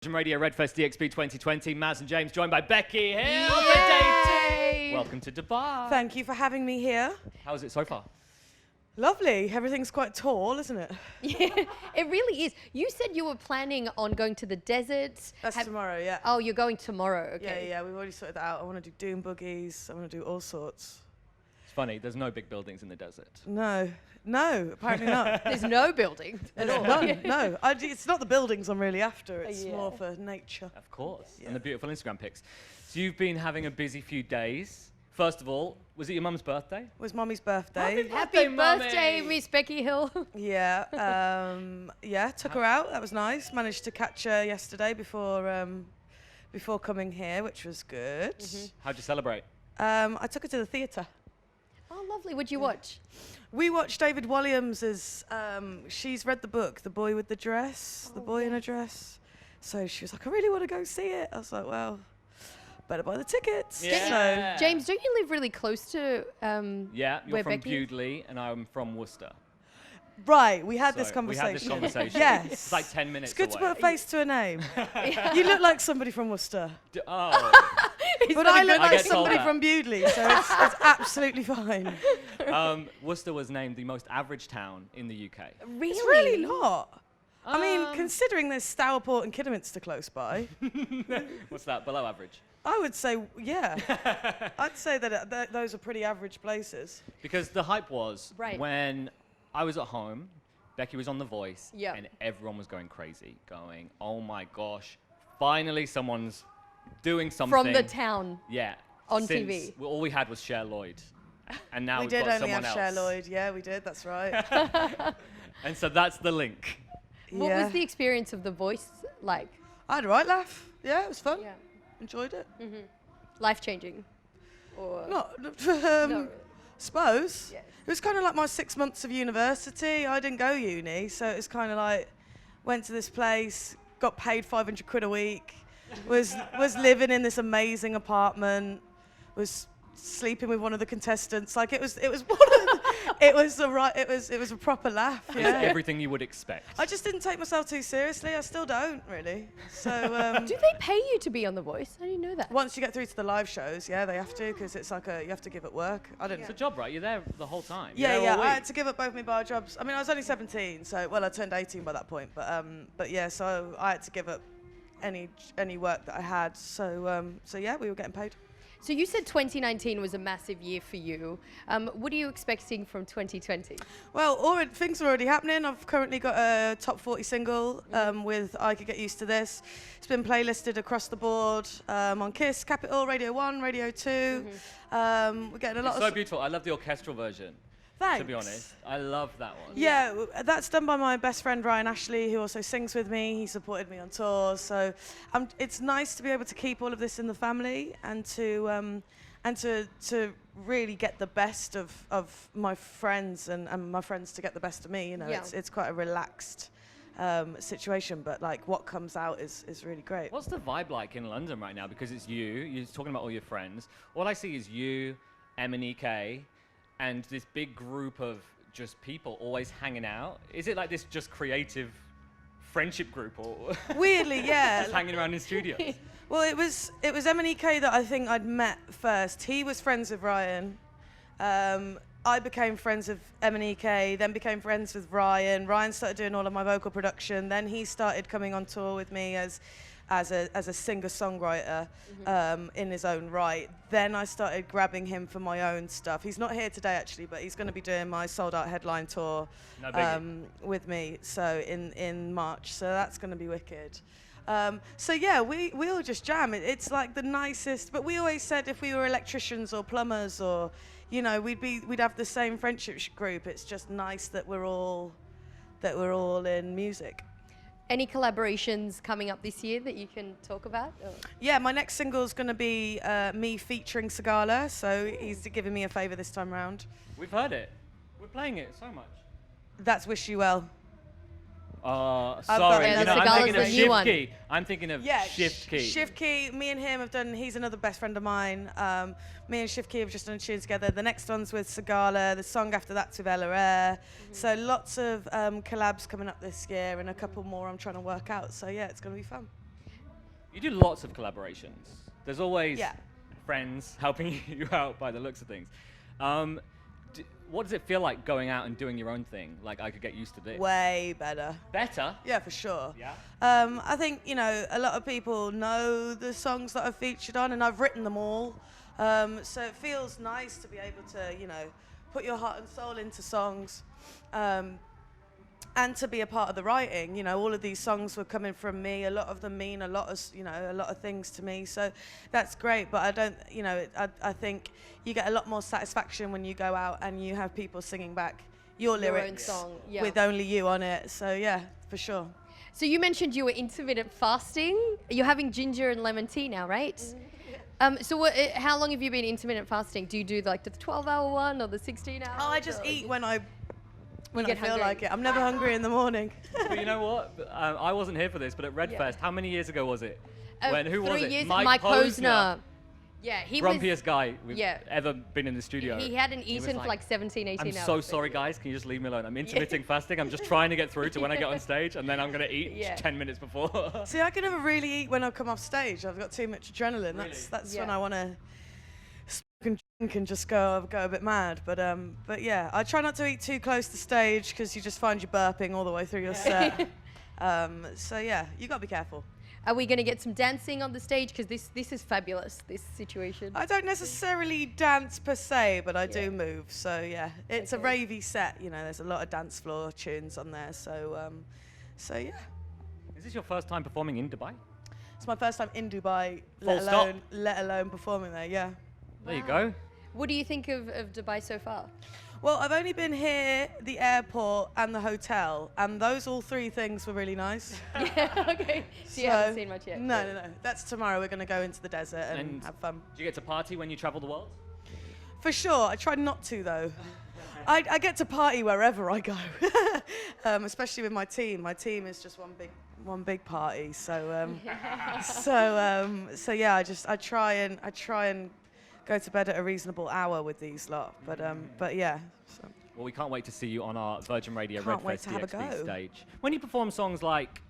Radio RedFestDXB 2020, Maz and James, joined by Becky Hill for day 2. Welcome to Dubai. Thank you for having me here. How is it so far? Lovely. Everything's quite tall, isn't it? Yeah, it really is. You said you were planning on going to the desert. That's tomorrow, yeah. Oh, you're going tomorrow, okay. Yeah, we've already sorted that out. I want to do dune boogies. I want to do all sorts. It's funny, there's no big buildings in the desert. No, apparently not. There's no building at all. None, no. It's not the buildings I'm really after. It's more for nature. Of course, Yeah. and the beautiful Instagram pics. So you've been having a busy few days. First of all, was it your mum's birthday? It was Mummy's birthday. Happy Mummy. birthday, Miss Becky Hill. Yeah, took her out. That was nice. Managed to catch her yesterday before coming here, which was good. How'd you celebrate? I took her to the theatre. Oh, lovely. What'd you watch? We watched David Walliams's, she's read the book, The Boy with the Dress, The Boy in a Dress. So she was like, I really want to go see it. I was like, well, better buy the tickets. Yeah. James, don't you live really close to Yeah, you're where from Becky is? Bewdley and I'm from Worcester. Right, we had this So conversation. We had this conversation. Yes. It's like 10 minutes It's good away. to put a face to a name. You look like somebody from Worcester. Oh. But I look I like get told somebody that. from Bewdley, so it's absolutely fine. Worcester was named the most average town in the UK. Really? It's really not. I mean, considering there's Stourport and Kidderminster close by, What's that, below average? I would say, yeah. I'd say that those are pretty average places. Because the hype was Right. when I was at home, Becky was on The Voice, Yeah. and everyone was going crazy, going, oh my gosh, finally someone's doing something. From the town. Yeah. on since TV. All we had was Cher Lloyd. And now We we've did got only someone have else. Cher Lloyd. Yeah, we did. That's right. And so that's the link. What Yeah. was the experience of The Voice like? I had a right laugh. Yeah, it was fun. Yeah. Enjoyed it. Life-changing? Or Not, not really? suppose. Yeah. It was kind of like my 6 months of university. I didn't go uni, so it was kind of like, went to this place, got paid 500 quid a week, was living in this amazing apartment, was sleeping with one of the contestants. Like it was one of the, it was a proper laugh. It's Yeah. everything you would expect. I just didn't take myself too seriously. I still don't really. So Do they pay you to be on The Voice? I didn't know that. once you get through to the live shows, yeah, they have to, because it's like you have to give up work. I didn't. It's a job, right? You're there the whole time. You're Yeah, there yeah. all I week. had to give up both my bar jobs. I mean, I was only 17, so I turned 18 by that point. But yeah, so I had to give up any work that I had. So yeah, we were getting paid. So you said 2019 was a massive year for you. What are you expecting from 2020? Well, things are already happening. I've currently got a top 40 single with I Could Get Used to This. It's been playlisted across the board on Kiss, Capital, Radio 1, Radio 2. We're getting a lot It's so of... beautiful. I love the orchestral version, Thanks. to be honest. I love that one. Yeah, that's done by my best friend Ryan Ashley, who also sings with me. He supported me on tour, so it's nice to be able to keep all of this in the family and to really get the best of my friends and my friends to get the best of me. You know, Yeah. it's quite a relaxed situation, but like what comes out is really great. What's the vibe like in London right now? Because it's you're talking about all your friends. All I see is you, Em and EK, and this big group of just people always hanging out. Is it like this just creative friendship group, or Weirdly, yeah. just hanging around in studios? Well, it was Em and EK that I think I'd met first. He was friends with Ryan. I became friends with Em and EK, then became friends with Ryan. Ryan started doing all of my vocal production. Then he started coming on tour with me as a singer-songwriter in his own right. Then I started grabbing him for my own stuff. He's not here today, actually, but he's going to be doing my sold-out headline tour No biggie. with me. So in March. So that's going to be wicked. So yeah, we all just jam. It's like the nicest. But we always said if we were electricians or plumbers or, you know, we'd have the same friendship group. It's just nice that we're all in music. Any collaborations coming up this year that you can talk about? Or- Yeah, my next single is going to be me featuring Sigala, so he's giving me a favour this time round. We've heard it. We're playing it so much. That's Wish You Well. Sorry, Yeah, you know, the I'm Sigala's thinking of the new Shift one. Key. I'm thinking of Yeah, Shift Key. Shift Key, me and him have done, he's another best friend of mine. Me and Shift Key have just done a tune together. The next one's with Sigala, the song after that's with Ella Air. So lots of collabs coming up this year and a couple more I'm trying to work out. So yeah, it's going to be fun. You do lots of collaborations. There's always Yeah. friends helping you out by the looks of things. What does it feel like going out and doing your own thing? Like, I could get used to this. Way better. Better? Yeah, for sure. Yeah. I think, you know, a lot of people know the songs that I've featured on, and I've written them all. So it feels nice to be able to, you know, put your heart and soul into songs, and to be a part of the writing. You know, all of these songs were coming from me. A lot of them mean a lot of, you know, a lot of things to me. So that's great. But I don't, you know, I think you get a lot more satisfaction when you go out and you have people singing back your lyrics own song, yeah. with only you on it. So yeah, for sure. So you mentioned you were intermittent fasting. You're having ginger and lemon tea now, right? So how long have you been intermittent fasting? Do you do like the 12-hour one or the 16-hour? Oh, I just eat when I get feel hungry. like it. I'm never hungry in the morning. But you know what? I wasn't here for this, but at RedFest, how many years ago was it? Who was 3 it? years. Mike Posner. Yeah, he was. Grumpiest guy we've Yeah. ever been in the studio. He hadn't He was eaten for like 17, 18 I'm hours. so sorry, guys. Can you just leave me alone? I'm intermittent fasting. I'm just trying to get through to when I get on stage, and then I'm going to eat Yeah. 10 minutes before. See, I can never really eat when I come off stage. I've got too much adrenaline. That's when Yeah. I want to smoke and drink and just go a bit mad. But yeah, I try not to eat too close to stage because you just find you burping all the way through your set. So yeah, you got to be careful. Are we going to get some dancing on the stage? Because this is fabulous, this situation. I don't necessarily dance per se, but I Yeah. do move. So yeah, it's Okay. a ravey set. You know, there's a lot of dance floor tunes on there. So yeah, Is this your first time performing in Dubai? it's my first time in Dubai, Full stop. let alone performing there. Yeah. There you go. What do you think of Dubai so far? Well, I've only been here, the airport, and the hotel, and those all three things were really nice. Yeah, okay. So you haven't seen much yet? No. That's tomorrow. We're going to go into the desert and And- have fun. Do you get to party when you travel the world? For sure. I try not to, though. I get to party wherever I go, especially with my team. My team is just one big party. So yeah, I try and go to bed at a reasonable hour with these lot. But yeah. So. Well, we can't wait to see you on our Virgin Radio Can't wait to have a RedFestDXB go. stage. When you perform songs like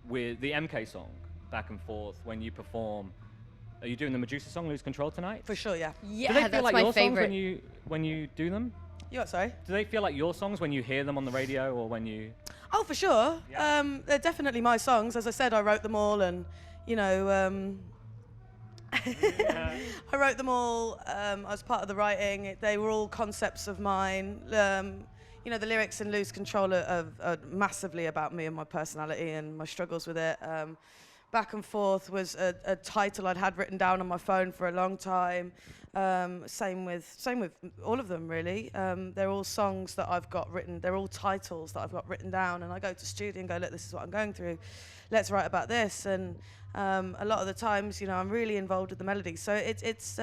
with the MK song, Back and Forth, when you perform, are you doing the Medusa song, Lose Control, tonight? For sure, yeah. Yeah, Do they feel that's like my your favorite. songs when you do them? You what, sorry? Do they feel like your songs when you hear them on the radio or when you... Oh, for sure. Yeah. They're definitely my songs. As I said, I wrote them all, and you know, I wrote them all. I was part of the writing. They were all concepts of mine. You know, the lyrics in Lose Control are massively about me and my personality and my struggles with it. Back and Forth was a title I'd had written down on my phone for a long time. Same with all of them, really. They're all songs that I've got written. They're all titles that I've got written down, and I go to studio and go, look, this is what I'm going through. Let's write about this. And a lot of the times, you know, I'm really involved with the melody. So it's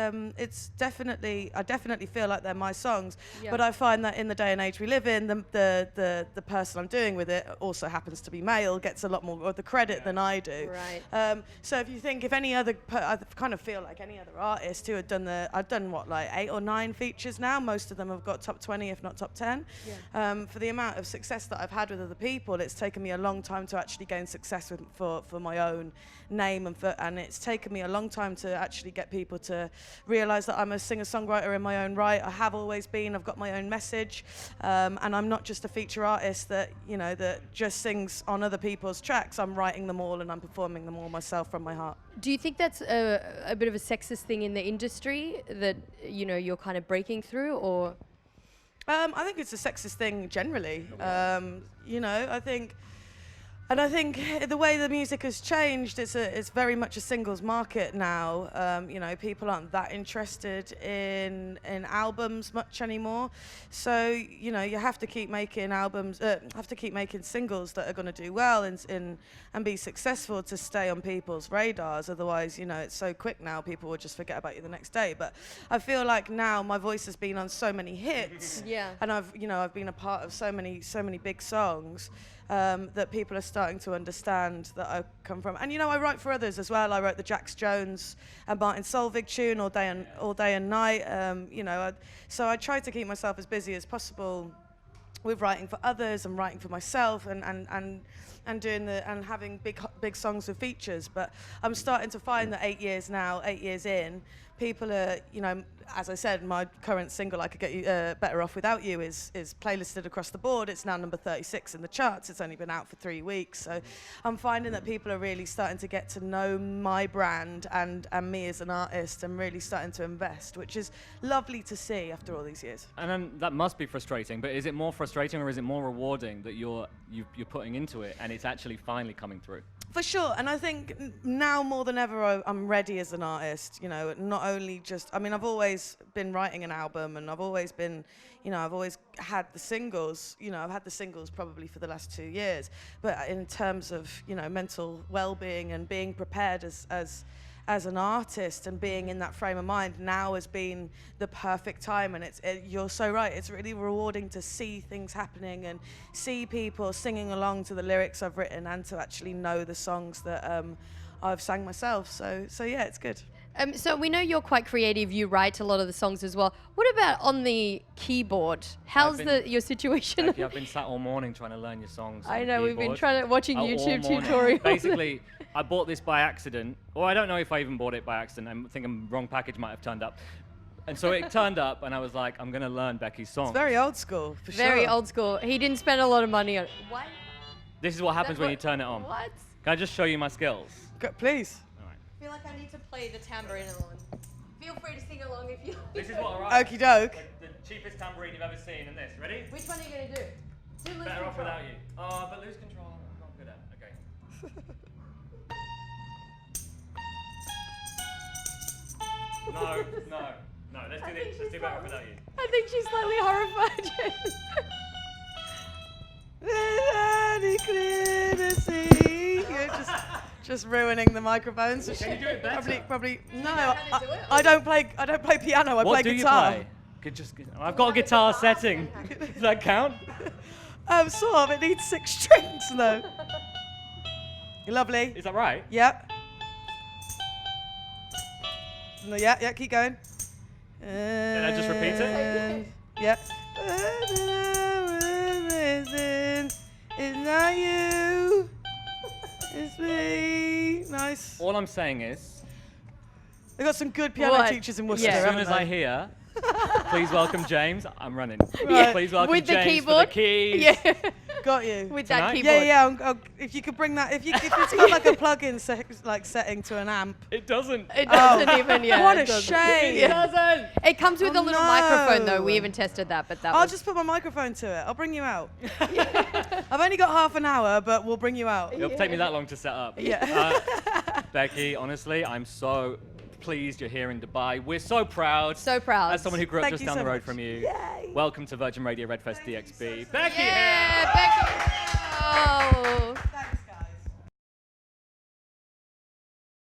definitely, I definitely feel like they're my songs. Yeah. But I find that in the day and age we live in, the person I'm doing with it also happens to be male, gets a lot more of the credit than I do. Right. So if any other, I kind of feel like any other artist who had done I've done what, like 8 or 9 features now. Most of them have got top 20, if not top 10. Yeah. For the amount of success that I've had with other people, it's taken me a long time to actually gain success for my own name, and it's taken me a long time to actually get people to realize that I'm a singer-songwriter in my own right. I have always been. I've got my own message, and I'm not just a feature artist that, you know, that just sings on other people's tracks. I'm writing them all and I'm performing them all myself from my heart. Do you think that's a bit of a sexist thing in the industry that, you know, you're kind of breaking through, or? I think it's a sexist thing generally. You know, I think the way the music has changed, it's very much a singles market now. You know, people aren't that interested in albums much anymore. So, you know, you have to keep making albums, have to keep making singles that are going to do well and be successful to stay on people's radars. Otherwise, you know, it's so quick now, people will just forget about you the next day. But I feel like now my voice has been on so many hits. Yeah. And I've been a part of so many big songs. That people are starting to understand that I come from. And, you know, I write for others as well. I wrote the Jax Jones and Martin Solveig tune, All Day and Night. You know, so I try to keep myself as busy as possible with writing for others and writing for myself and doing and having big songs with features. But I'm starting to find that 8 years in, people are, you know, as I said, my current single, I Could Get You Better Off Without You, is playlisted across the board. It's now number 36 in the charts. It's only been out for 3 weeks. So I'm finding that people are really starting to get to know my brand and me as an artist, and really starting to invest, which is lovely to see after all these years. And then that must be frustrating, but is it more frustrating or is it more rewarding that you're putting into it and it's actually finally coming through? For sure, and I think now more than ever I'm ready as an artist, you know, not only just, I mean, I've always been writing an album, and I've always been, you know, I've always had the singles, you know, I've had the singles probably for the last 2 years, but in terms of, you know, mental well-being and being prepared as an artist and being in that frame of mind, now has been the perfect time. And you're so right, it's really rewarding to see things happening and see people singing along to the lyrics I've written, and to actually know the songs that I've sang myself. So yeah, it's good. So we know you're quite creative. You write a lot of the songs as well. What about on the keyboard? How's your situation? Becky, I've been sat all morning trying to learn your songs. I on know, keyboard. we've been watching YouTube tutorials. Basically, I bought this by accident, or I don't know if I even bought it by accident. I think a wrong package might have turned up. And so it turned up, and I was like, I'm going to learn Becky's songs. It's very old school, for sure. Very old school. He didn't spend a lot of money on it. What? This is what happens when you turn it on. What? Can I just show you my skills? Please. I feel like I need to play the tambourine along. Feel free to sing along if you like. This is what I write. Okie doke. The cheapest tambourine you've ever seen, and this. Ready? Which one are you going to do? Lose Better Off control. Without You. Oh, but lose control, I'm not good at. Okay. No. Let's do this. Let's do Better Off Without You. I think she's slightly horrified. Just ruining the microphones. Can you do it better? Probably. No, know how to do it? I don't play piano. I play guitar. What do you play? I've got a guitar setting. Does that count? Sort of. It needs 6 strings though. Lovely. Is that right? Yep. No, yeah, keep going. Can I just repeat it? Yep. It's not you. It's me. Nice. All I'm saying is, They've got some good piano teachers in Worcester. Yeah. as soon haven't as they? I hear, please welcome James, I'm running. Right. Please welcome With the James keyboard. for the keys. Yeah. Got you. With Tonight? that keyboard. Yeah. If you could bring that, if it's got like a plug-in setting to an amp. It doesn't. It doesn't even, yeah. What it a doesn't. shame. It doesn't. It comes with Oh, a little no. microphone though. We even tested that, but that I'll was... just put my microphone to it. I'll bring you out. I've only got half an hour, but we'll bring you out. It'll take me that long to set up. Yeah. Becky, honestly, I'm so pleased you're here in Dubai. We're so proud. So proud. As someone who grew up Thank just you down so the road much. from you. Yay. Welcome to Virgin Radio RedFestDXB. Becky Yeah, Hill. Becky.